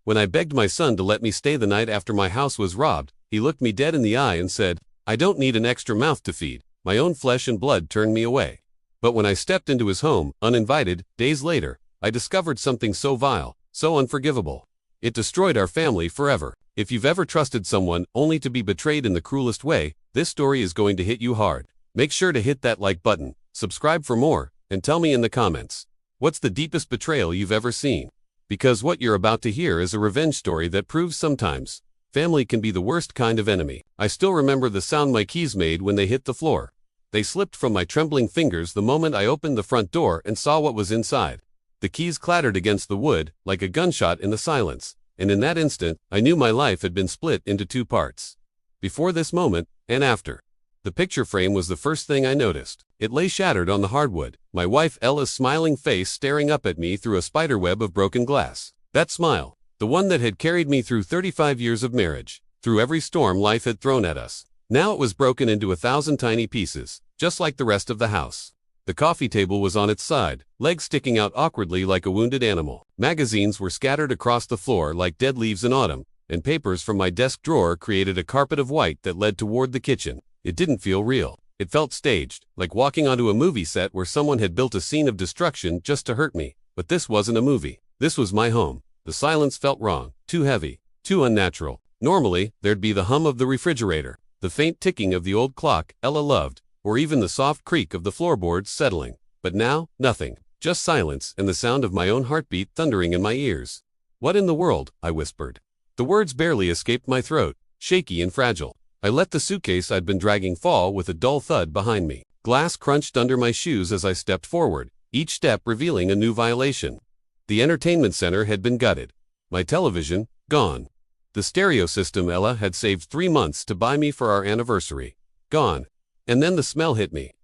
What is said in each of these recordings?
When I begged my son to let me stay the night after my house was robbed, he looked me dead in the eye and said, "I don't need an extra mouth to feed." My own flesh and blood turned me away. But when I stepped into his home, uninvited, days later, I discovered something so vile, so unforgivable. It destroyed our family forever. If you've ever trusted someone only to be betrayed in the cruelest way, this story is going to hit you hard. Make sure to hit that like button, subscribe for more, and tell me in the comments, what's the deepest betrayal you've ever seen? Because what you're about to hear is a revenge story that proves sometimes family can be the worst kind of enemy. I still remember the sound my keys made when they hit the floor. They slipped from my trembling fingers the moment I opened the front door and saw what was inside. The keys clattered against the wood, like a gunshot in the silence, and in that instant, I knew my life had been split into two parts. Before this moment, and after. The picture frame was the first thing I noticed. It lay shattered on the hardwood, my wife Ella's smiling face staring up at me through a spiderweb of broken glass. That smile, the one that had carried me through 35 years of marriage, through every storm life had thrown at us. Now it was broken into 1,000 tiny pieces, just like the rest of the house. The coffee table was on its side, legs sticking out awkwardly like a wounded animal. Magazines were scattered across the floor like dead leaves in autumn, and papers from my desk drawer created a carpet of white that led toward the kitchen. It didn't feel real. It felt staged, like walking onto a movie set where someone had built a scene of destruction just to hurt me. But this wasn't a movie. This was my home. The silence felt wrong, too heavy, too unnatural. Normally, there'd be the hum of the refrigerator, the faint ticking of the old clock Ella loved, or even the soft creak of the floorboards settling. But now, nothing. Just silence and the sound of my own heartbeat thundering in my ears. "What in the world?" I whispered. The words barely escaped my throat, shaky and fragile. I let the suitcase I'd been dragging fall with a dull thud behind me. Glass crunched under my shoes as I stepped forward, each step revealing a new violation. The entertainment center had been gutted. My television, gone. The stereo system Ella had saved 3 months to buy me for our anniversary, gone. And then the smell hit me.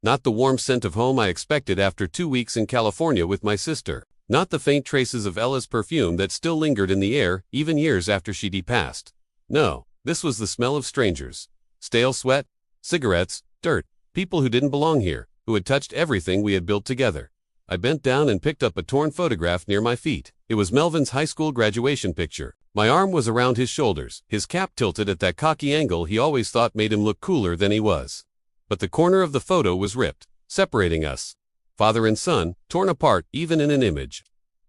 Not the warm scent of home I expected after 2 weeks in California with my sister. Not the faint traces of Ella's perfume that still lingered in the air even years after she'd passed. No, this was the smell of strangers. Stale sweat, cigarettes, dirt, people who didn't belong here, who had touched everything we had built together. I bent down and picked up a torn photograph near my feet. It was Melvin's high school graduation picture. My arm was around his shoulders, his cap tilted at that cocky angle he always thought made him look cooler than he was. But the corner of the photo was ripped, separating us. Father and son, torn apart even in an image.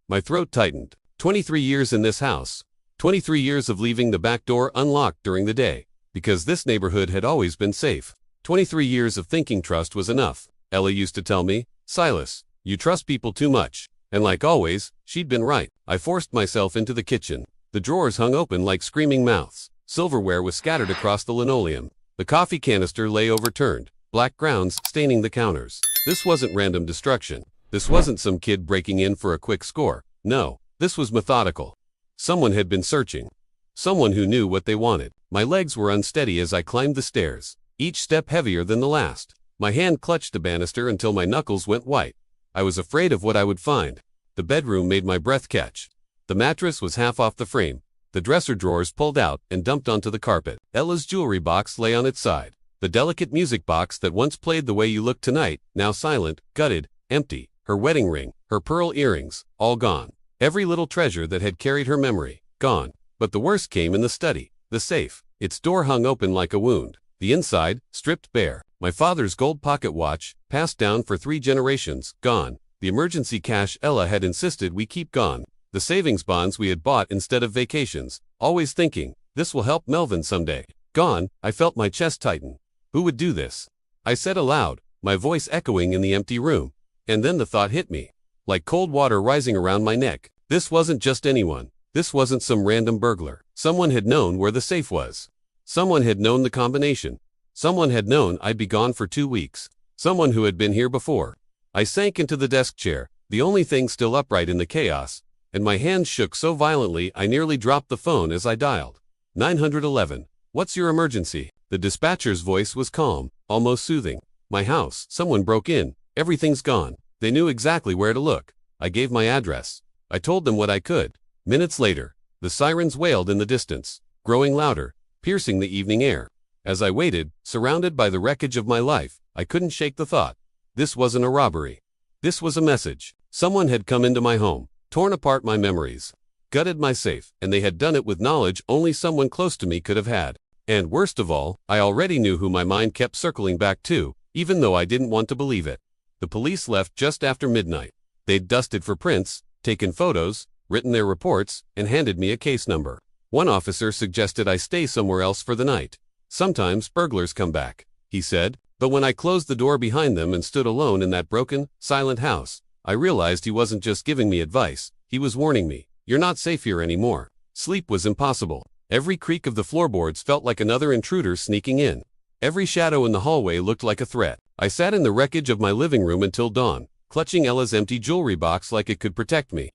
My throat tightened. 23 years in this house. 23 years of leaving the back door unlocked during the day, because this neighborhood had always been safe. 23 years of thinking trust was enough. Ella used to tell me, "Silas, you trust people too much." And like always, she'd been right. I forced myself into the kitchen. The drawers hung open like screaming mouths. Silverware was scattered across the linoleum. The coffee canister lay overturned, black grounds staining the counters. This wasn't random destruction. This wasn't some kid breaking in for a quick score. No, this was methodical. Someone had been searching. Someone who knew what they wanted. My legs were unsteady as I climbed the stairs, each step heavier than the last. My hand clutched the banister until my knuckles went white. I was afraid of what I would find. The bedroom made my breath catch. The mattress was half off the frame, the dresser drawers pulled out and dumped onto the carpet. Ella's jewelry box lay on its side. The delicate music box that once played The Way You Look Tonight, now silent, gutted, empty. Her wedding ring, her pearl earrings, all gone. Every little treasure that had carried her memory, gone. But the worst came in the study, the safe. Its door hung open like a wound. The inside, stripped bare. My father's gold pocket watch, passed down for 3 generations, gone. The emergency cash Ella had insisted we keep, gone. The savings bonds we had bought instead of vacations, always thinking, this will help Melvin someday, gone. I felt my chest tighten. Who would do this? I said aloud, my voice echoing in the empty room. And then the thought hit me, like cold water rising around my neck. This wasn't just anyone. This wasn't some random burglar. Someone had known where the safe was. Someone had known the combination. Someone had known I'd be gone for 2 weeks. Someone who had been here before. I sank into the desk chair, the only thing still upright in the chaos, and my hands shook so violently I nearly dropped the phone as I dialed. 911. What's your emergency? The dispatcher's voice was calm, almost soothing. My house. Someone broke in. Everything's gone. They knew exactly where to look. I gave my address. I told them what I could. Minutes later, the sirens wailed in the distance, growing louder, piercing the evening air. As I waited, surrounded by the wreckage of my life, I couldn't shake the thought. This wasn't a robbery. This was a message. Someone had come into my home, torn apart my memories, gutted my safe, and they had done it with knowledge only someone close to me could have had. And worst of all, I already knew who my mind kept circling back to, even though I didn't want to believe it. The police left just after midnight. They'd dusted for prints, taken photos, written their reports, and handed me a case number. One officer suggested I stay somewhere else for the night. Sometimes burglars come back, he said, but when I closed the door behind them and stood alone in that broken, silent house, I realized he wasn't just giving me advice, he was warning me, "You're not safe here anymore." Sleep was impossible. Every creak of the floorboards felt like another intruder sneaking in. Every shadow in the hallway looked like a threat. I sat in the wreckage of my living room until dawn, clutching Ella's empty jewelry box like it could protect me.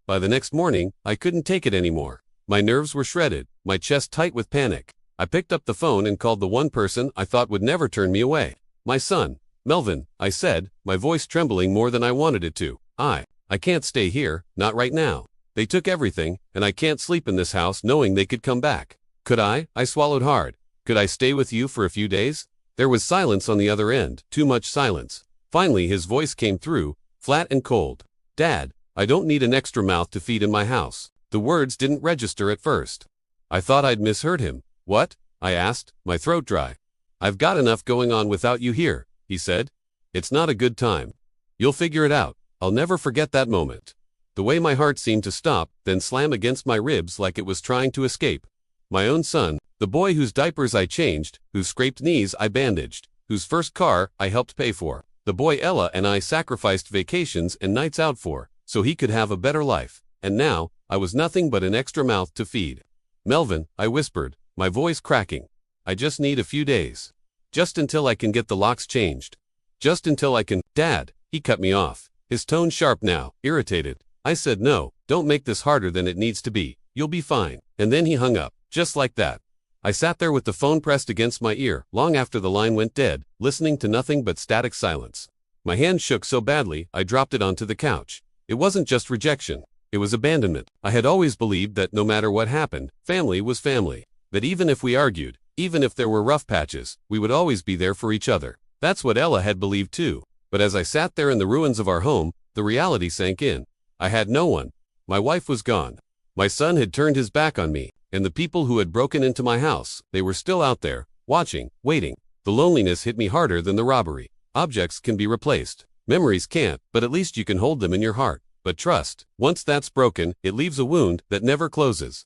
By the next morning, I couldn't take it anymore. My nerves were shredded, my chest tight with panic. I picked up the phone and called the one person I thought would never turn me away. "My son, Melvin," I said, my voice trembling more than I wanted it to. I can't stay here, not right now. They took everything, and I can't sleep in this house knowing they could come back. Could I swallowed hard. Could I stay with you for a few days? There was silence on the other end, too much silence. Finally his voice came through, flat and cold. "Dad, I don't need an extra mouth to feed in my house." The words didn't register at first. I thought I'd misheard him. "What?" I asked, my throat dry. "I've got enough going on without you here," he said. "It's not a good time. You'll figure it out." I'll never forget that moment. The way my heart seemed to stop, then slam against my ribs like it was trying to escape. My own son, the boy whose diapers I changed, whose scraped knees I bandaged, whose first car I helped pay for, the boy Ella and I sacrificed vacations and nights out for, so he could have a better life, and now, I was nothing but an extra mouth to feed. "Melvin," I whispered, my voice cracking. "I just need a few days. Just until I can get the locks changed. Just until I can—" "Dad," he cut me off, his tone sharp now, irritated. I said, "No, don't make this harder than it needs to be. You'll be fine." And then he hung up, just like that. I sat there with the phone pressed against my ear, long after the line went dead, listening to nothing but static silence. My hand shook so badly, I dropped it onto the couch. It wasn't just rejection. It was abandonment. I had always believed that no matter what happened, family was family. That even if we argued, even if there were rough patches, we would always be there for each other. That's what Ella had believed too. But as I sat there in the ruins of our home, the reality sank in. I had no one. My wife was gone. My son had turned his back on me, and the people who had broken into my house, they were still out there, watching, waiting. The loneliness hit me harder than the robbery. Objects can be replaced. Memories can't, but at least you can hold them in your heart. But trust, once that's broken, it leaves a wound that never closes.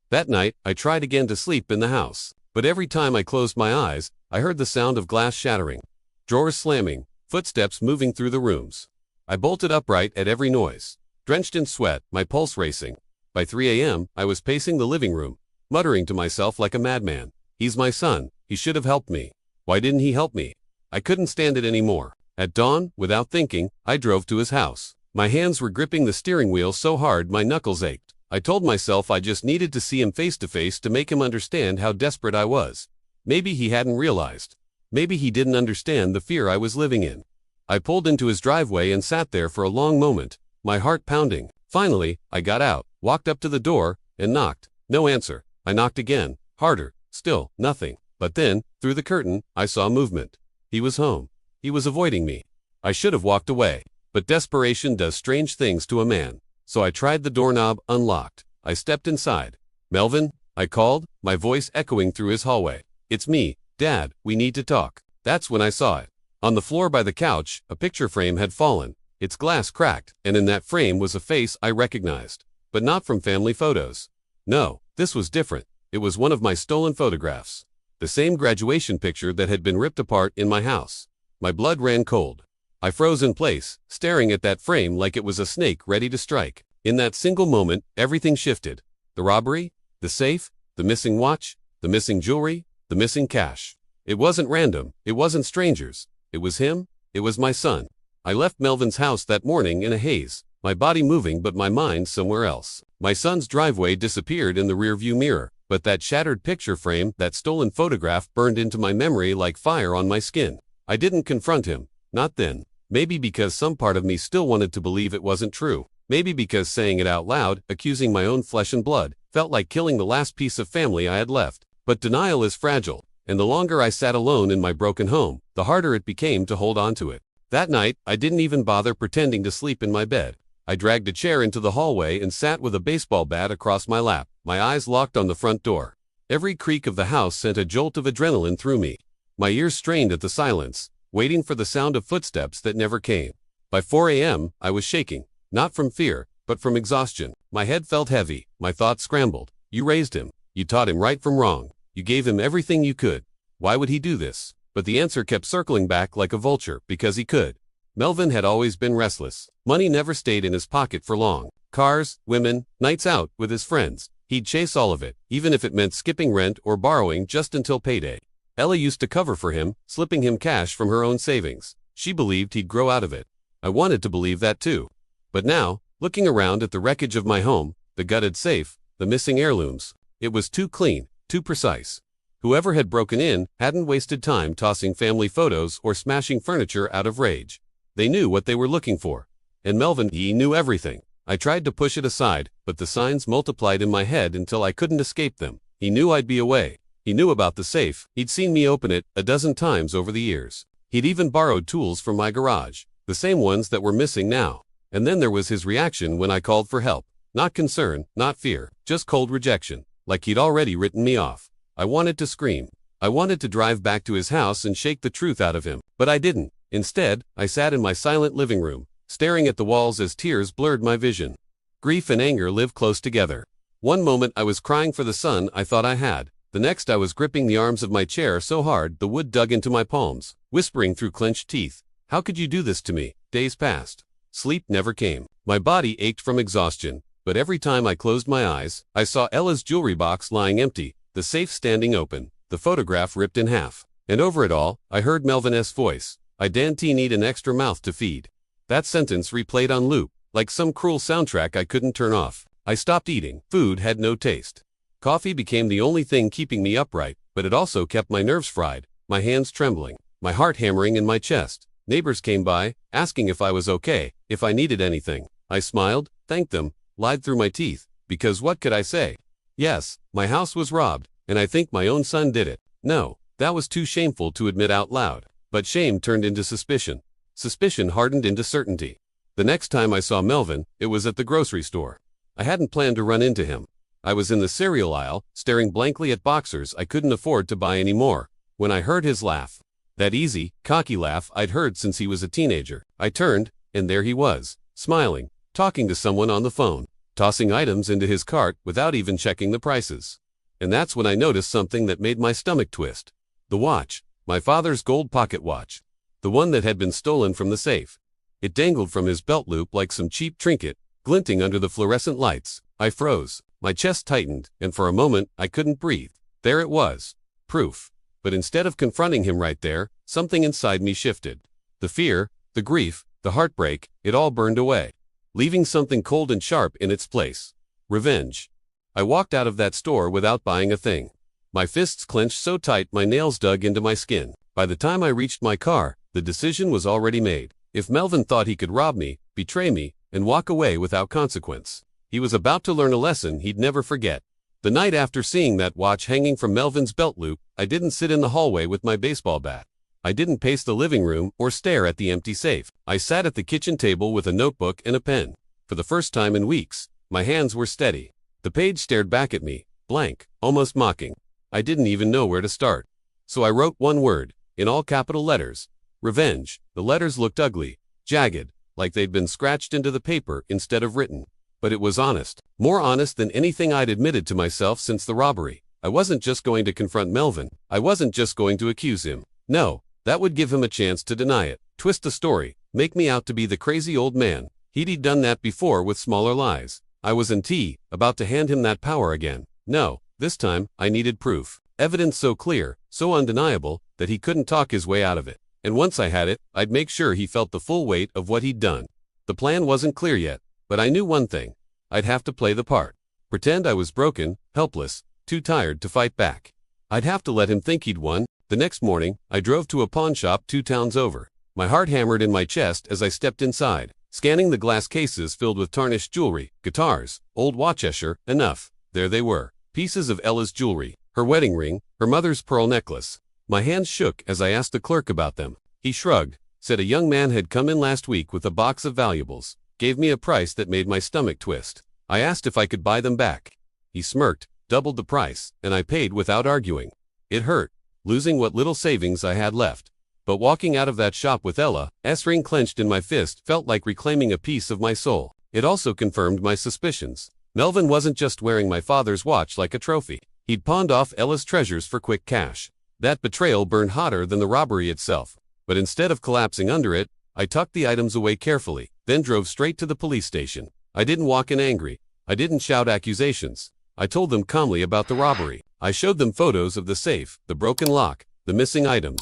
That night, I tried again to sleep in the house. But every time I closed my eyes, I heard the sound of glass shattering, drawers slamming, footsteps moving through the rooms. I bolted upright at every noise. Drenched in sweat, my pulse racing. By 3 a.m., I was pacing the living room, muttering to myself like a madman. "He's my son. He should have helped me. Why didn't he help me?" I couldn't stand it anymore. At dawn, without thinking, I drove to his house. My hands were gripping the steering wheel so hard my knuckles ached. I told myself I just needed to see him face to face to make him understand how desperate I was. Maybe he hadn't realized. Maybe he didn't understand the fear I was living in. I pulled into his driveway and sat there for a long moment, my heart pounding. Finally, I got out, walked up to the door, and knocked. No answer. I knocked again, harder, still, nothing. But then, through the curtain, I saw movement. He was home. He was avoiding me. I should have walked away. But desperation does strange things to a man. So I tried the doorknob, unlocked. I stepped inside. "Melvin," I called, my voice echoing through his hallway. "It's me, Dad, we need to talk." That's when I saw it. On the floor by the couch, a picture frame had fallen. Its glass cracked, and in that frame was a face I recognized. But not from family photos. No, this was different. It was one of my stolen photographs. The same graduation picture that had been ripped apart in my house. My blood ran cold. I froze in place, staring at that frame like it was a snake ready to strike. In that single moment, everything shifted. The robbery, the safe, the missing watch, the missing jewelry, the missing cash. It wasn't random. It wasn't strangers. It was him. It was my son. I left Melvin's house that morning in a haze, my body moving but my mind somewhere else. My son's driveway disappeared in the rearview mirror, but that shattered picture frame, that stolen photograph burned into my memory like fire on my skin. I didn't confront him. Not then. Maybe because some part of me still wanted to believe it wasn't true. Maybe because saying it out loud, accusing my own flesh and blood, felt like killing the last piece of family I had left. But denial is fragile, and the longer I sat alone in my broken home, the harder it became to hold on to it. That night, I didn't even bother pretending to sleep in my bed. I dragged a chair into the hallway and sat with a baseball bat across my lap, my eyes locked on the front door. Every creak of the house sent a jolt of adrenaline through me. My ears strained at the silence, waiting for the sound of footsteps that never came. By 4 a.m., I was shaking, not from fear, but from exhaustion. My head felt heavy, my thoughts scrambled. You raised him. You taught him right from wrong. You gave him everything you could. Why would he do this? But the answer kept circling back like a vulture, because he could. Melvin had always been restless. Money never stayed in his pocket for long. Cars, women, nights out with his friends. He'd chase all of it, even if it meant skipping rent or borrowing just until payday. Ella used to cover for him, slipping him cash from her own savings. She believed he'd grow out of it. I wanted to believe that too. But now, looking around at the wreckage of my home, the gutted safe, the missing heirlooms, it was too clean, too precise. Whoever had broken in hadn't wasted time tossing family photos or smashing furniture out of rage. They knew what they were looking for. And Melvin, he knew everything. I tried to push it aside, but the signs multiplied in my head until I couldn't escape them. He knew I'd be away. He knew about the safe. He'd seen me open it a dozen times over the years. He'd even borrowed tools from my garage, the same ones that were missing now. And then there was his reaction when I called for help. Not concern, not fear, just cold rejection, like he'd already written me off. I wanted to scream. I wanted to drive back to his house and shake the truth out of him, but I didn't. Instead, I sat in my silent living room, staring at the walls as tears blurred my vision. Grief and anger live close together. One moment I was crying for the son I thought I had. The next I was gripping the arms of my chair so hard the wood dug into my palms, whispering through clenched teeth, "How could you do this to me?" Days passed. Sleep never came. My body ached from exhaustion, but every time I closed my eyes, I saw Ella's jewelry box lying empty, the safe standing open, the photograph ripped in half. And over it all, I heard Melvin's voice. "I didn't need an extra mouth to feed." That sentence replayed on loop, like some cruel soundtrack I couldn't turn off. I stopped eating. Food had no taste. Coffee became the only thing keeping me upright, but it also kept my nerves fried, my hands trembling, my heart hammering in my chest. Neighbors came by, asking if I was okay, if I needed anything. I smiled, thanked them, lied through my teeth, because what could I say? Yes, my house was robbed, and I think my own son did it. No, that was too shameful to admit out loud. But shame turned into suspicion. Suspicion hardened into certainty. The next time I saw Melvin, it was at the grocery store. I hadn't planned to run into him. I was in the cereal aisle, staring blankly at boxers I couldn't afford to buy anymore, when I heard his laugh. That easy, cocky laugh I'd heard since he was a teenager. I turned, and there he was, smiling, talking to someone on the phone, tossing items into his cart without even checking the prices. And that's when I noticed something that made my stomach twist. The watch. My father's gold pocket watch. The one that had been stolen from the safe. It dangled from his belt loop like some cheap trinket, glinting under the fluorescent lights. I froze. My chest tightened, and for a moment, I couldn't breathe. There it was. Proof. But instead of confronting him right there, something inside me shifted. The fear, the grief, the heartbreak, it all burned away, leaving something cold and sharp in its place. Revenge. I walked out of that store without buying a thing. My fists clenched so tight my nails dug into my skin. By the time I reached my car, the decision was already made. If Melvin thought he could rob me, betray me, and walk away without consequence, he was about to learn a lesson he'd never forget. The night after seeing that watch hanging from Melvin's belt loop, I didn't sit in the hallway with my baseball bat. I didn't pace the living room or stare at the empty safe. I sat at the kitchen table with a notebook and a pen. For the first time in weeks, my hands were steady. The page stared back at me, blank, almost mocking. I didn't even know where to start. So I wrote one word, in all capital letters. Revenge. The letters looked ugly, jagged, like they'd been scratched into the paper instead of written. But it was honest. More honest than anything I'd admitted to myself since the robbery. I wasn't just going to confront Melvin. I wasn't just going to accuse him. No, that would give him a chance to deny it, twist the story, make me out to be the crazy old man. He'd done that before with smaller lies. I was about to hand him that power again. No, this time, I needed proof. Evidence so clear, so undeniable, that he couldn't talk his way out of it. And once I had it, I'd make sure he felt the full weight of what he'd done. The plan wasn't clear yet, but I knew one thing. I'd have to play the part. Pretend I was broken, helpless, too tired to fight back. I'd have to let him think he'd won. The next morning, I drove to a pawn shop 2 towns over. My heart hammered in my chest as I stepped inside, scanning the glass cases filled with tarnished jewelry, guitars, old watches. Enough. There they were. Pieces of Ella's jewelry, her wedding ring, her mother's pearl necklace. My hands shook as I asked the clerk about them. He shrugged, said a young man had come in last week with a box of valuables. gave me a price that made my stomach twist. I asked if I could buy them back. He smirked, doubled the price, and I paid without arguing. It hurt, losing what little savings I had left. But walking out of that shop with Ella's ring clenched in my fist felt like reclaiming a piece of my soul. It also confirmed my suspicions. Melvin wasn't just wearing my father's watch like a trophy. He'd pawned off Ella's treasures for quick cash. That betrayal burned hotter than the robbery itself. But instead of collapsing under it, I tucked the items away carefully, then drove straight to the police station. I didn't walk in angry. I didn't shout accusations. I told them calmly about the robbery. I showed them photos of the safe, the broken lock, the missing items.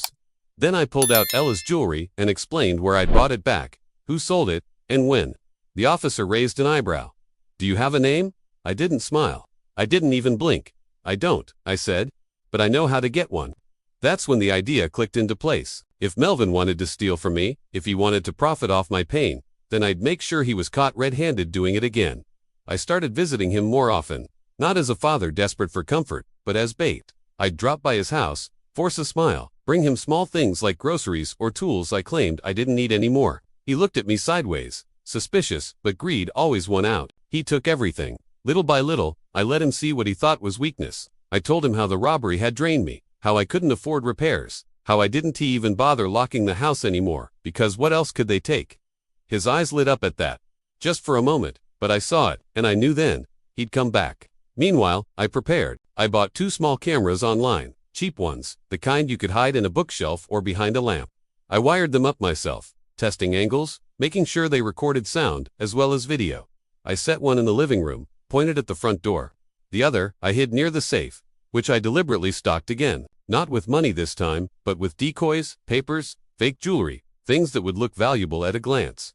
Then I pulled out Ella's jewelry and explained where I'd bought it back, who sold it, and when. The officer raised an eyebrow. "Do you have a name?" I didn't smile. I didn't even blink. "I don't," I said, "but I know how to get one." That's when the idea clicked into place. If Melvin wanted to steal from me, if he wanted to profit off my pain, then I'd make sure he was caught red-handed doing it again. I started visiting him more often, not as a father desperate for comfort, but as bait. I'd drop by his house, force a smile, bring him small things like groceries or tools I claimed I didn't need anymore. He looked at me sideways, suspicious, but greed always won out. He took everything. Little by little, I let him see what he thought was weakness. I told him how the robbery had drained me, how I couldn't afford repairs, how I didn't even bother locking the house anymore, because what else could they take? His eyes lit up at that. Just for a moment, but I saw it, and I knew then, he'd come back. Meanwhile, I prepared. I bought 2 small cameras online, cheap ones, the kind you could hide in a bookshelf or behind a lamp. I wired them up myself, testing angles, making sure they recorded sound as well as video. I set one in the living room, pointed at the front door. The other, I hid near the safe, which I deliberately stocked again, not with money this time, but with decoys, papers, fake jewelry, things that would look valuable at a glance.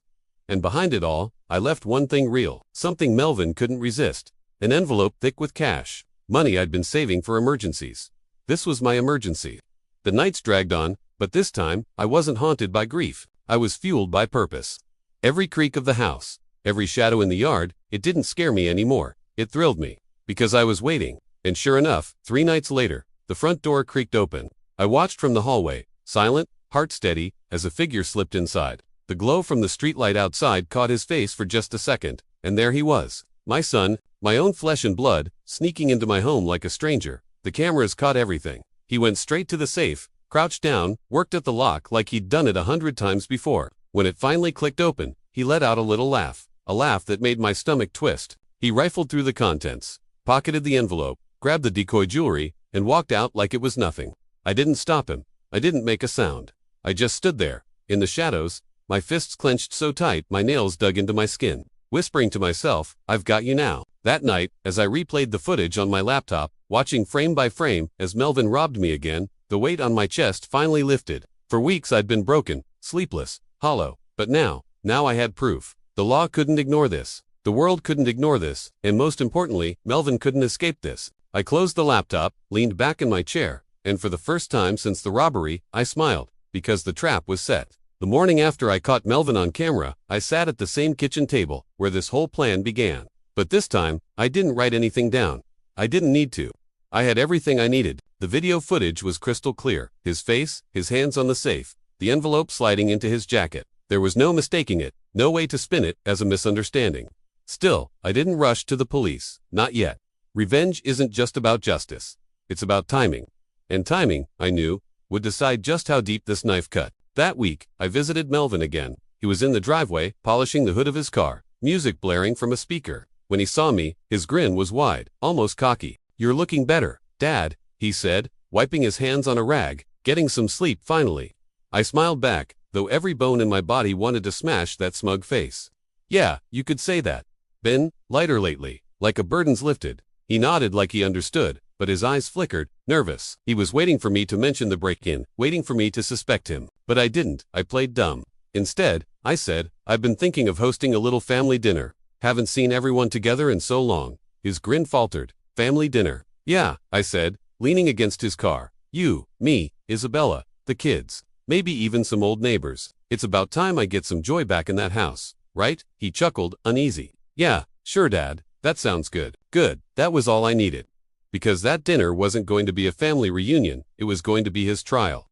And behind it all, I left one thing real, something Melvin couldn't resist, an envelope thick with cash, money I'd been saving for emergencies. This was my emergency. The nights dragged on, but this time, I wasn't haunted by grief. I was fueled by purpose. Every creak of the house, every shadow in the yard, it didn't scare me anymore. It thrilled me, because I was waiting. And sure enough, 3 nights later, the front door creaked open. I watched from the hallway, silent, heart steady, as a figure slipped inside. The glow from the streetlight outside caught his face for just a second, and there he was. My son, my own flesh and blood, sneaking into my home like a stranger. The cameras caught everything. He went straight to the safe, crouched down, worked at the lock like he'd done it 100 times before. When it finally clicked open, he let out a little laugh, a laugh that made my stomach twist. He rifled through the contents, pocketed the envelope, grabbed the decoy jewelry, and walked out like it was nothing. I didn't stop him. I didn't make a sound. I just stood there, in the shadows, my fists clenched so tight my nails dug into my skin, whispering to myself, "I've got you now." That night, as I replayed the footage on my laptop, watching frame by frame as Melvin robbed me again, the weight on my chest finally lifted. For weeks I'd been broken, sleepless, hollow, but now I had proof. The law couldn't ignore this. The world couldn't ignore this, and most importantly, Melvin couldn't escape this. I closed the laptop, leaned back in my chair, and for the first time since the robbery, I smiled, because the trap was set. The morning after I caught Melvin on camera, I sat at the same kitchen table, where this whole plan began. But this time, I didn't write anything down. I didn't need to. I had everything I needed. The video footage was crystal clear. His face, his hands on the safe, the envelope sliding into his jacket. There was no mistaking it, no way to spin it as a misunderstanding. Still, I didn't rush to the police. Not yet. Revenge isn't just about justice. It's about timing. And timing, I knew, would decide just how deep this knife cut. That week, I visited Melvin again. He was in the driveway, polishing the hood of his car, music blaring from a speaker. When he saw me, his grin was wide, almost cocky. "You're looking better, Dad," he said, wiping his hands on a rag, "getting some sleep finally." I smiled back, though every bone in my body wanted to smash that smug face. "Yeah, you could say that. Been lighter lately, like a burden's lifted." He nodded like he understood, but his eyes flickered, nervous. He was waiting for me to mention the break-in, waiting for me to suspect him. But I didn't. I played dumb. Instead, I said, "I've been thinking of hosting a little family dinner. Haven't seen everyone together in so long." His grin faltered. "Family dinner?" "Yeah," I said, leaning against his car. "You, me, Isabella, the kids, maybe even some old neighbors. It's about time I get some joy back in that house, right?" He chuckled, uneasy. "Yeah, sure, Dad. That sounds good." Good. That was all I needed. Because that dinner wasn't going to be a family reunion, it was going to be his trial.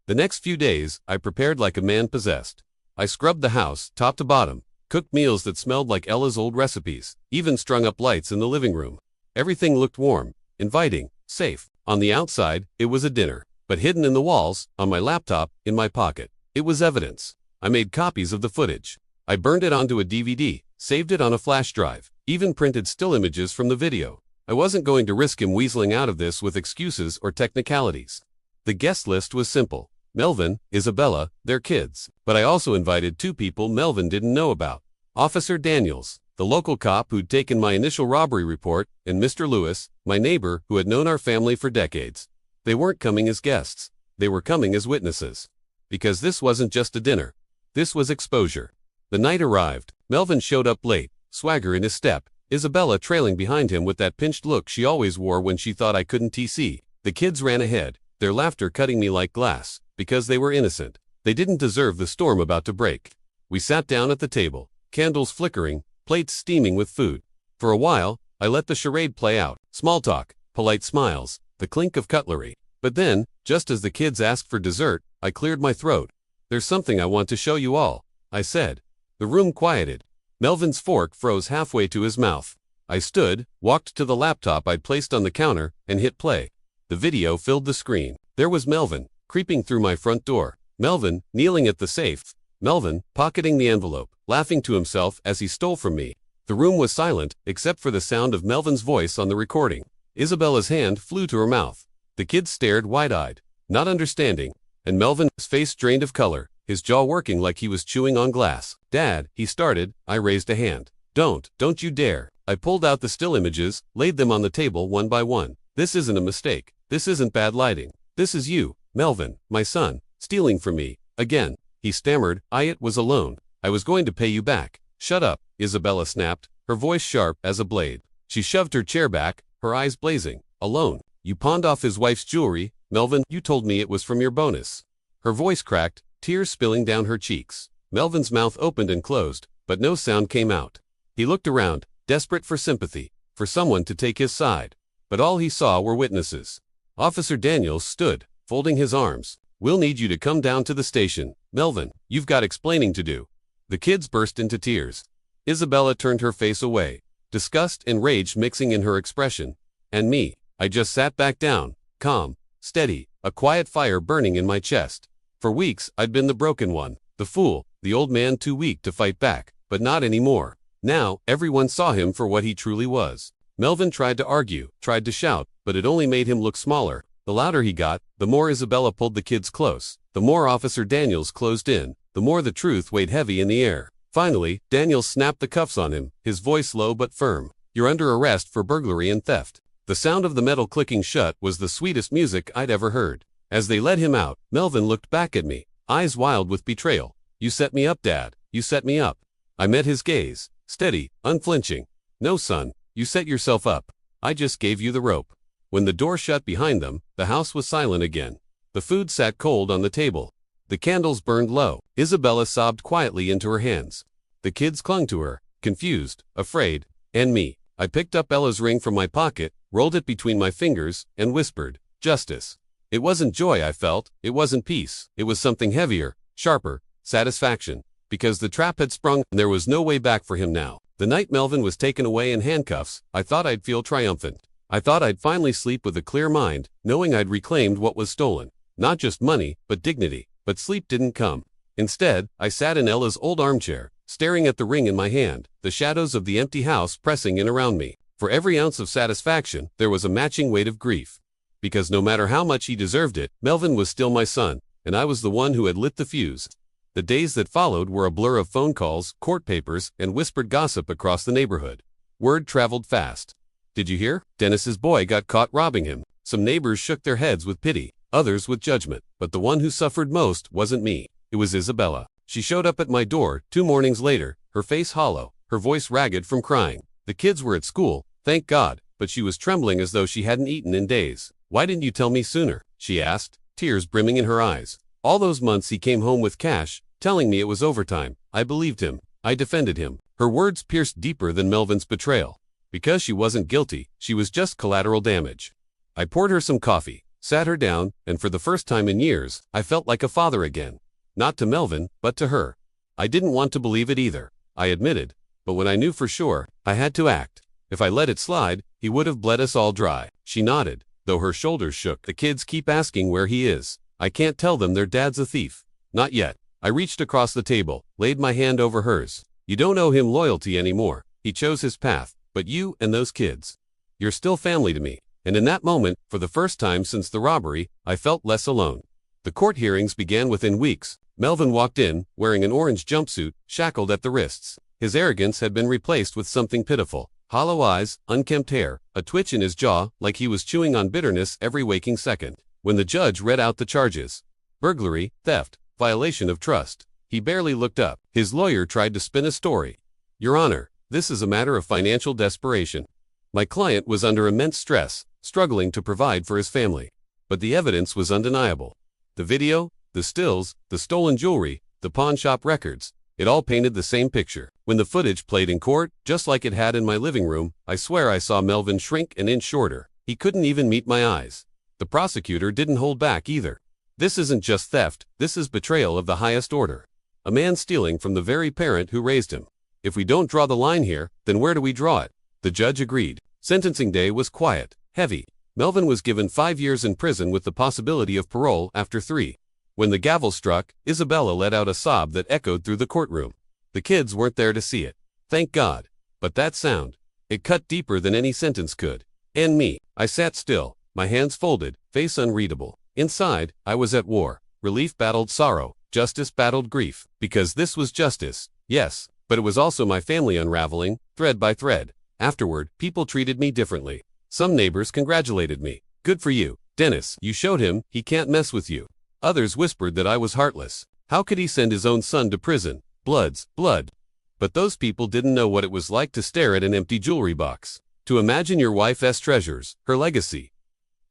The next few days, I prepared like a man possessed. I scrubbed the house, top to bottom, cooked meals that smelled like Ella's old recipes, even strung up lights in the living room. Everything looked warm, inviting, safe. On the outside, it was a dinner, but hidden in the walls, on my laptop, in my pocket. It was evidence. I made copies of the footage. I burned it onto a DVD, saved it on a flash drive, even printed still images from the video. I wasn't going to risk him weaseling out of this with excuses or technicalities. The guest list was simple. Melvin, Isabella, their kids. But I also invited 2 people Melvin didn't know about. Officer Daniels, the local cop who'd taken my initial robbery report, and Mr. Lewis, my neighbor who had known our family for decades. They weren't coming as guests. They were coming as witnesses. Because this wasn't just a dinner. This was exposure. The night arrived. Melvin showed up late, swagger in his step, Isabella trailing behind him with that pinched look she always wore when she thought I couldn't TC. The kids ran ahead, their laughter cutting me like glass, because they were innocent. They didn't deserve the storm about to break. We sat down at the table, candles flickering, plates steaming with food. For a while, I let the charade play out. Small talk, polite smiles, the clink of cutlery. But then, just as the kids asked for dessert, I cleared my throat. "There's something I want to show you all," I said. The room quieted. Melvin's fork froze halfway to his mouth. I stood, walked to the laptop I'd placed on the counter, and hit play. The video filled the screen. There was Melvin, creeping through my front door. Melvin, kneeling at the safe. Melvin, pocketing the envelope, laughing to himself as he stole from me. The room was silent, except for the sound of Melvin's voice on the recording. Isabella's hand flew to her mouth. The kids stared wide-eyed, not understanding, and Melvin's face drained of color, his jaw working like he was chewing on glass. "Dad," he started. I raised a hand. Don't you dare." I pulled out the still images, laid them on the table one by one. "This isn't a mistake. This isn't bad lighting. This is you, Melvin, my son, stealing from me, again." He stammered. "I was alone. I was going to pay you back." "Shut up," Isabella snapped, her voice sharp as a blade. She shoved her chair back, her eyes blazing. "Alone? You pawned off his wife's jewelry, Melvin. You told me it was from your bonus." Her voice cracked, tears spilling down her cheeks. Melvin's mouth opened and closed, but no sound came out. He looked around, desperate for sympathy, for someone to take his side. But all he saw were witnesses. Officer Daniels stood, folding his arms. "We'll need you to come down to the station. Melvin, you've got explaining to do." The kids burst into tears. Isabella turned her face away, disgust and rage mixing in her expression. And me, I just sat back down, calm, steady, a quiet fire burning in my chest. For weeks, I'd been the broken one, the fool, the old man too weak to fight back, but not anymore. Now, everyone saw him for what he truly was. Melvin tried to argue, tried to shout, but it only made him look smaller. The louder he got, the more Isabella pulled the kids close. The more Officer Daniels closed in, the more the truth weighed heavy in the air. Finally, Daniels snapped the cuffs on him, his voice low but firm. "You're under arrest for burglary and theft." The sound of the metal clicking shut was the sweetest music I'd ever heard. As they led him out, Melvin looked back at me, eyes wild with betrayal. "You set me up, Dad. You set me up." I met his gaze, steady, unflinching. "No, son, you set yourself up. I just gave you the rope." When the door shut behind them, the house was silent again. The food sat cold on the table. The candles burned low. Isabella sobbed quietly into her hands. The kids clung to her, confused, afraid, and me. I picked up Ella's ring from my pocket, rolled it between my fingers, and whispered, "Justice." It wasn't joy I felt, it wasn't peace, it was something heavier, sharper, satisfaction. Because the trap had sprung, and there was no way back for him now. The night Melvin was taken away in handcuffs, I thought I'd feel triumphant. I thought I'd finally sleep with a clear mind, knowing I'd reclaimed what was stolen. Not just money, but dignity. But sleep didn't come. Instead, I sat in Ella's old armchair, staring at the ring in my hand, the shadows of the empty house pressing in around me. For every ounce of satisfaction, there was a matching weight of grief. Because no matter how much he deserved it, Melvin was still my son, and I was the one who had lit the fuse. The days that followed were a blur of phone calls, court papers, and whispered gossip across the neighborhood. Word traveled fast. "Did you hear? Dennis's boy got caught robbing him." Some neighbors shook their heads with pity, others with judgment, but the one who suffered most wasn't me. It was Isabella. She showed up at my door 2 mornings later, her face hollow, her voice ragged from crying. The kids were at school, thank God, but she was trembling as though she hadn't eaten in days. "Why didn't you tell me sooner?" she asked, tears brimming in her eyes. "All those months he came home with cash, telling me it was overtime. I believed him. I defended him." Her words pierced deeper than Melvin's betrayal. Because she wasn't guilty, she was just collateral damage. I poured her some coffee, sat her down, and for the first time in years, I felt like a father again. Not to Melvin, but to her. I didn't want to believe it either, I admitted. But when I knew for sure, I had to act. If I let it slide, he would have bled us all dry. She nodded, though her shoulders shook. The kids keep asking where he is. I can't tell them their dad's a thief. Not yet. I reached across the table, laid my hand over hers. You don't owe him loyalty anymore. He chose his path, but you and those kids. You're still family to me. And in that moment, for the first time since the robbery, I felt less alone. The court hearings began within weeks. Melvin walked in, wearing an orange jumpsuit, shackled at the wrists. His arrogance had been replaced with something pitiful. Hollow eyes, unkempt hair, a twitch in his jaw, like he was chewing on bitterness every waking second. When the judge read out the charges, burglary, theft, violation of trust, he barely looked up. His lawyer tried to spin a story. Your Honor, this is a matter of financial desperation. My client was under immense stress, struggling to provide for his family. But the evidence was undeniable. The video, the stills, the stolen jewelry, the pawn shop records, it all painted the same picture. When the footage played in court, just like it had in my living room, I swear I saw Melvin shrink an inch shorter. He couldn't even meet my eyes. The prosecutor didn't hold back either. This isn't just theft, this is betrayal of the highest order. A man stealing from the very parent who raised him. If we don't draw the line here, then where do we draw it? The judge agreed. Sentencing day was quiet, heavy. Melvin was given 5 years in prison with the possibility of parole after 3. When the gavel struck, Isabella let out a sob that echoed through the courtroom. The kids weren't there to see it. Thank God. But that sound, it cut deeper than any sentence could. And me, I sat still, my hands folded, face unreadable. Inside, I was at war. Relief battled sorrow, justice battled grief. Because this was justice, yes, but it was also my family unraveling, thread by thread. Afterward, people treated me differently. Some neighbors congratulated me. Good for you, Dennis, you showed him, he can't mess with you. Others whispered that I was heartless. How could he send his own son to prison? Blood's blood. But those people didn't know what it was like to stare at an empty jewelry box. To imagine your wife's treasures, her legacy,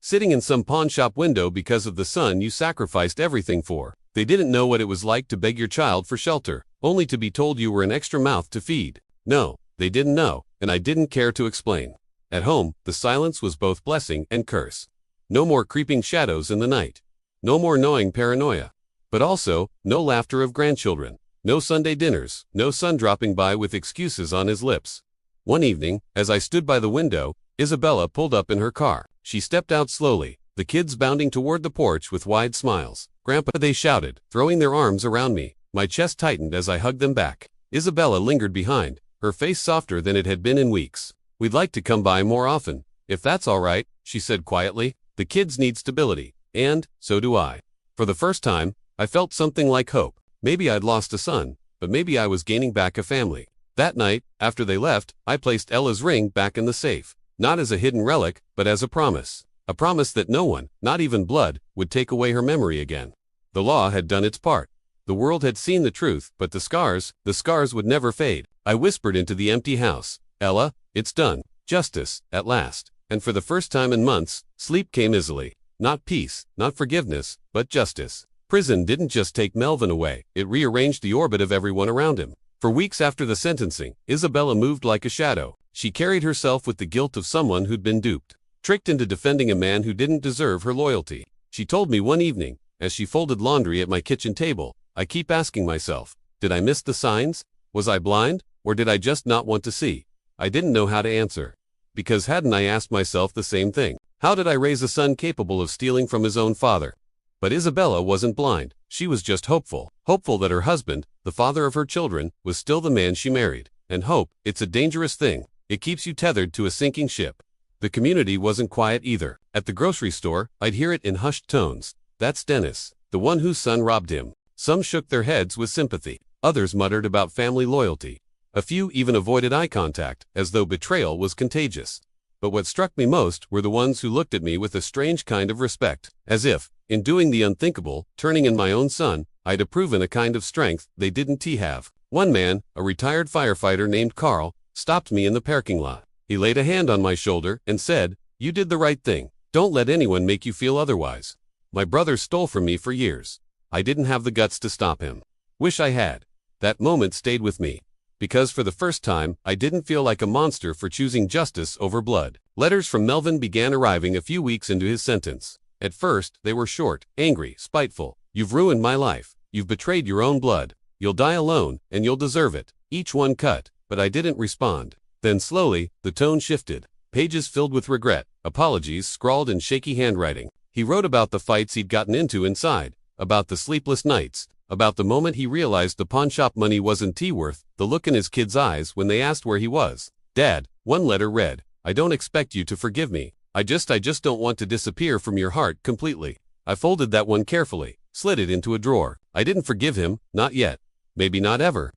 sitting in some pawn shop window because of the son you sacrificed everything for. They didn't know what it was like to beg your child for shelter, only to be told you were an extra mouth to feed. No, they didn't know, and I didn't care to explain. At home, the silence was both blessing and curse. No more creeping shadows in the night. No more gnawing paranoia. But also, no laughter of grandchildren. No Sunday dinners, no son dropping by with excuses on his lips. One evening, as I stood by the window, Isabella pulled up in her car. She stepped out slowly, the kids bounding toward the porch with wide smiles. Grandpa, they shouted, throwing their arms around me. My chest tightened as I hugged them back. Isabella lingered behind, her face softer than it had been in weeks. We'd like to come by more often, if that's all right, she said quietly. The kids need stability, and so do I. For the first time, I felt something like hope. Maybe I'd lost a son, but maybe I was gaining back a family. That night, after they left, I placed Ella's ring back in the safe. Not as a hidden relic, but as a promise. A promise that no one, not even blood, would take away her memory again. The law had done its part. The world had seen the truth, but the scars would never fade. I whispered into the empty house, Ella, it's done. Justice, at last. And for the first time in months, sleep came easily. Not peace, not forgiveness, but justice. Prison didn't just take Melvin away, it rearranged the orbit of everyone around him. For weeks after the sentencing, Isabella moved like a shadow. She carried herself with the guilt of someone who'd been duped, tricked into defending a man who didn't deserve her loyalty. She told me one evening, as she folded laundry at my kitchen table, I keep asking myself, did I miss the signs? Was I blind? Or did I just not want to see? I didn't know how to answer. Because hadn't I asked myself the same thing? How did I raise a son capable of stealing from his own father? But Isabella wasn't blind. She was just hopeful. Hopeful that her husband, the father of her children, was still the man she married. And hope, it's a dangerous thing. It keeps you tethered to a sinking ship. The community wasn't quiet either. At the grocery store, I'd hear it in hushed tones. That's Dennis, the one whose son robbed him. Some shook their heads with sympathy. Others muttered about family loyalty. A few even avoided eye contact, as though betrayal was contagious. But what struck me most were the ones who looked at me with a strange kind of respect, as if, in doing the unthinkable, turning in my own son, I'd have proven a kind of strength they didn't have. One man, a retired firefighter named Carl, stopped me in the parking lot. He laid a hand on my shoulder and said, "You did the right thing. Don't let anyone make you feel otherwise." My brother stole from me for years. I didn't have the guts to stop him. Wish I had. That moment stayed with me. Because for the first time, I didn't feel like a monster for choosing justice over blood. Letters from Melvin began arriving a few weeks into his sentence. At first, they were short, angry, spiteful. You've ruined my life. You've betrayed your own blood. You'll die alone, and you'll deserve it. Each one cut, but I didn't respond. Then slowly, the tone shifted. Pages filled with regret, apologies scrawled in shaky handwriting. He wrote about the fights he'd gotten into inside, about the sleepless nights, about the moment he realized the pawnshop money wasn't tea worth, the look in his kids' eyes when they asked where he was. Dad, one letter read, I don't expect you to forgive me. I just don't want to disappear from your heart completely. I folded that one carefully, slid it into a drawer. I didn't forgive him, not yet. Maybe not ever.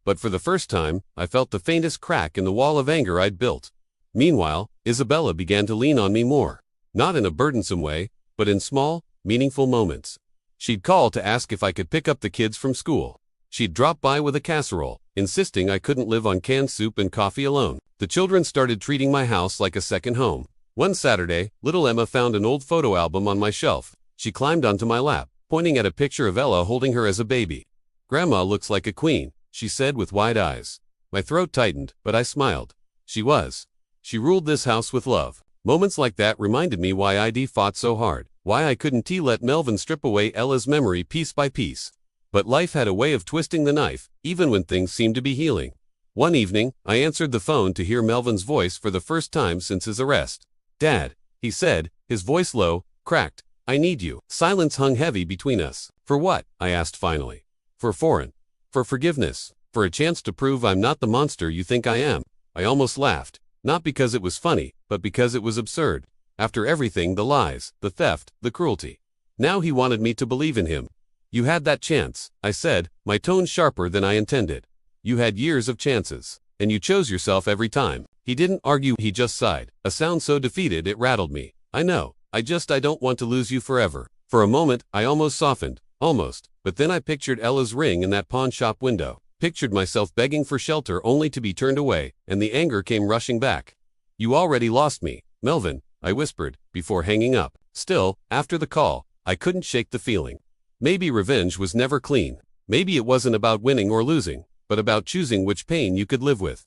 But for the first time, I felt the faintest crack in the wall of anger I'd built. Meanwhile, Isabella began to lean on me more. Not in a burdensome way, but in small, meaningful moments. She'd call to ask if I could pick up the kids from school. She'd drop by with a casserole, insisting I couldn't live on canned soup and coffee alone. The children started treating my house like a second home. One Saturday, little Emma found an old photo album on my shelf. She climbed onto my lap, pointing at a picture of Ella holding her as a baby. Grandma looks like a queen, she said with wide eyes. My throat tightened, but I smiled. She was. She ruled this house with love. Moments like that reminded me why I'd fought so hard, why I couldn't let Melvin strip away Ella's memory piece by piece. But life had a way of twisting the knife, even when things seemed to be healing. One evening, I answered the phone to hear Melvin's voice for the first time since his arrest. Dad, he said, his voice low, cracked, I need you. Silence hung heavy between us. For what? I asked finally. For forgiveness. For a chance to prove I'm not the monster you think I am. I almost laughed. Not because it was funny, but because it was absurd. After everything, the lies, the theft, the cruelty. Now he wanted me to believe in him. You had that chance, I said, my tone sharper than I intended. You had years of chances, and you chose yourself every time. He didn't argue, he just sighed, a sound so defeated it rattled me. I know, I don't want to lose you forever. For a moment, I almost softened, but then I pictured Ella's ring in that pawn shop window. Pictured myself begging for shelter only to be turned away, and the anger came rushing back. You already lost me, Melvin, I whispered, before hanging up. Still, after the call, I couldn't shake the feeling. Maybe revenge was never clean. Maybe it wasn't about winning or losing, but about choosing which pain you could live with.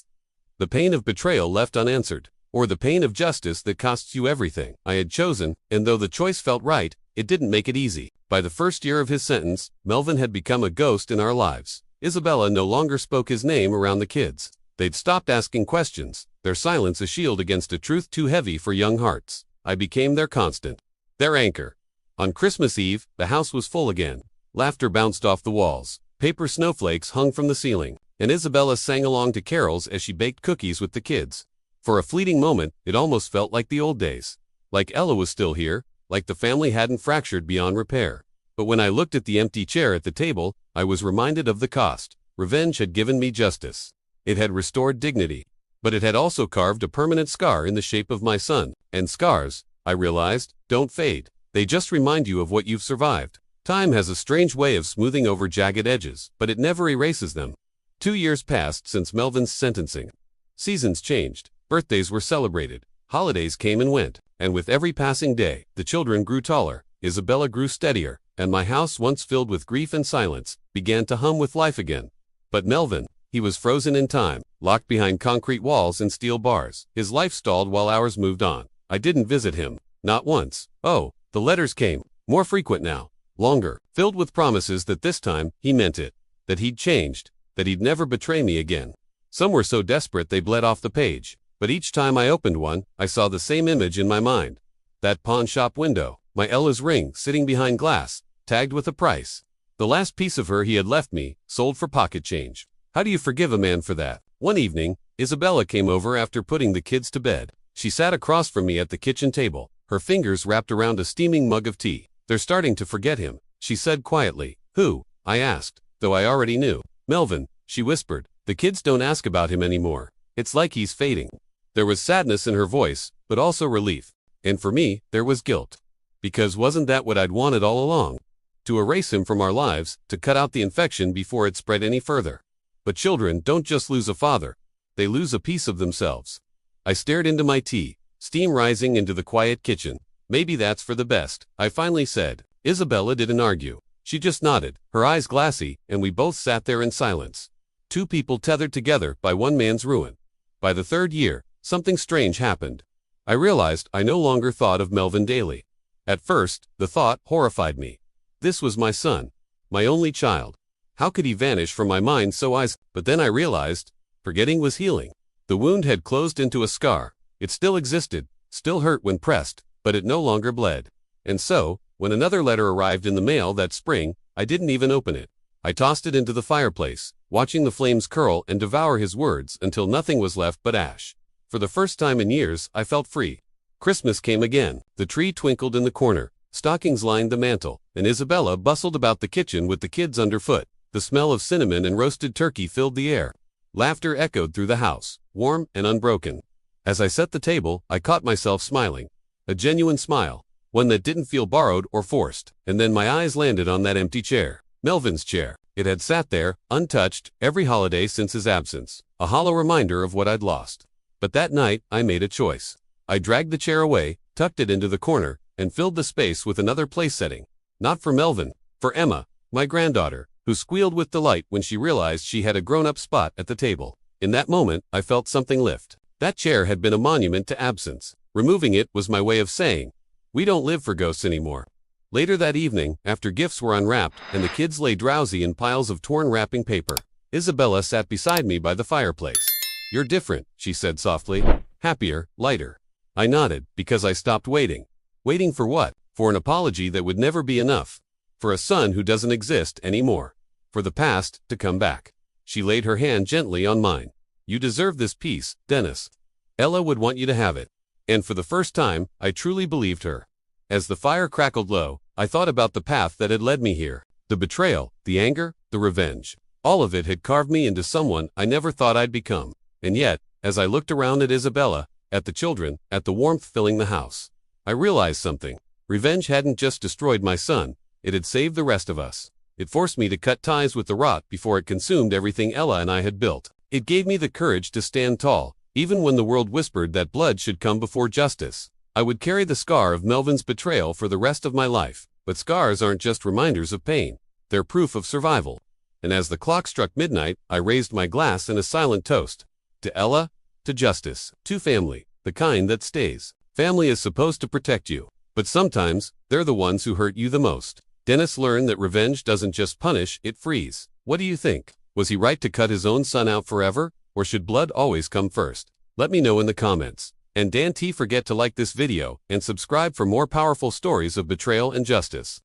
The pain of betrayal left unanswered, or the pain of justice that costs you everything. I had chosen, and though the choice felt right, it didn't make it easy. By the first year of his sentence, Melvin had become a ghost in our lives. Isabella no longer spoke his name around the kids. They'd stopped asking questions, their silence a shield against a truth too heavy for young hearts. I became their constant, their anchor. On Christmas Eve, the house was full again. Laughter bounced off the walls, paper snowflakes hung from the ceiling, and Isabella sang along to carols as she baked cookies with the kids. For a fleeting moment, it almost felt like the old days. Like Ella was still here, like the family hadn't fractured beyond repair. But when I looked at the empty chair at the table, I was reminded of the cost. Revenge had given me justice. It had restored dignity. But it had also carved a permanent scar in the shape of my son. And scars, I realized, don't fade. They just remind you of what you've survived. Time has a strange way of smoothing over jagged edges, but it never erases them. 2 years passed since Melvin's sentencing. Seasons changed. Birthdays were celebrated. Holidays came and went. And with every passing day, the children grew taller. Isabella grew steadier. And my house, once filled with grief and silence, began to hum with life again. But Melvin, he was frozen in time, locked behind concrete walls and steel bars. His life stalled while ours moved on. I didn't visit him. Not once. Oh, the letters came. More frequent now. Longer. Filled with promises that this time, he meant it. That he'd changed. That he'd never betray me again. Some were so desperate they bled off the page. But each time I opened one, I saw the same image in my mind. That pawn shop window. My Ella's ring, sitting behind glass, tagged with a price. The last piece of her he had left me, sold for pocket change. How do you forgive a man for that? One evening, Isabella came over after putting the kids to bed. She sat across from me at the kitchen table, her fingers wrapped around a steaming mug of tea. They're starting to forget him, she said quietly. Who? I asked, though I already knew. Melvin, she whispered. The kids don't ask about him anymore. It's like he's fading. There was sadness in her voice, but also relief. And for me, there was guilt. Because wasn't that what I'd wanted all along? To erase him from our lives, to cut out the infection before it spread any further. But children don't just lose a father. They lose a piece of themselves. I stared into my tea, steam rising into the quiet kitchen. Maybe that's for the best, I finally said. Isabella didn't argue. She just nodded, her eyes glassy, and we both sat there in silence. Two people tethered together by one man's ruin. By the 3rd year, something strange happened. I realized I no longer thought of Melvin daily. At first, the thought horrified me. This was my son, my only child. How could he vanish from my mind so easily? But then I realized, forgetting was healing. The wound had closed into a scar. It still existed, still hurt when pressed, but it no longer bled. And so, when another letter arrived in the mail that spring, I didn't even open it. I tossed it into the fireplace, watching the flames curl and devour his words until nothing was left but ash. For the first time in years, I felt free. Christmas came again. The tree twinkled in the corner, stockings lined the mantel, and Isabella bustled about the kitchen with the kids underfoot. The smell of cinnamon and roasted turkey filled the air. Laughter echoed through the house, warm and unbroken. As I set the table, I caught myself smiling. A genuine smile, one that didn't feel borrowed or forced. And then my eyes landed on that empty chair. Melvin's chair. It had sat there, untouched, every holiday since his absence. A hollow reminder of what I'd lost. But that night, I made a choice. I dragged the chair away, tucked it into the corner, and filled the space with another place setting. Not for Melvin, for Emma, my granddaughter, who squealed with delight when she realized she had a grown-up spot at the table. In that moment, I felt something lift. That chair had been a monument to absence. Removing it was my way of saying, we don't live for ghosts anymore. Later that evening, after gifts were unwrapped and the kids lay drowsy in piles of torn wrapping paper, Isabella sat beside me by the fireplace. You're different, she said softly. Happier, lighter. I nodded, because I stopped waiting. Waiting for what? For an apology that would never be enough. For a son who doesn't exist anymore. For the past to come back. She laid her hand gently on mine. You deserve this peace, Dennis. Ella would want you to have it. And for the first time, I truly believed her. As the fire crackled low, I thought about the path that had led me here. The betrayal, the anger, the revenge. All of it had carved me into someone I never thought I'd become. And yet, as I looked around at Isabella, at the children, at the warmth filling the house, I realized something. Revenge hadn't just destroyed my son, it had saved the rest of us. It forced me to cut ties with the rot before it consumed everything Ella and I had built. It gave me the courage to stand tall, even when the world whispered that blood should come before justice. I would carry the scar of Melvin's betrayal for the rest of my life. But scars aren't just reminders of pain. They're proof of survival. And as the clock struck midnight, I raised my glass in a silent toast. To Ella, to justice, to family, the kind that stays. Family is supposed to protect you, but sometimes, they're the ones who hurt you the most. Dennis learned that revenge doesn't just punish, it frees. What do you think? Was he right to cut his own son out forever? Or should blood always come first? Let me know in the comments. And don't forget to like this video and subscribe for more powerful stories of betrayal and justice.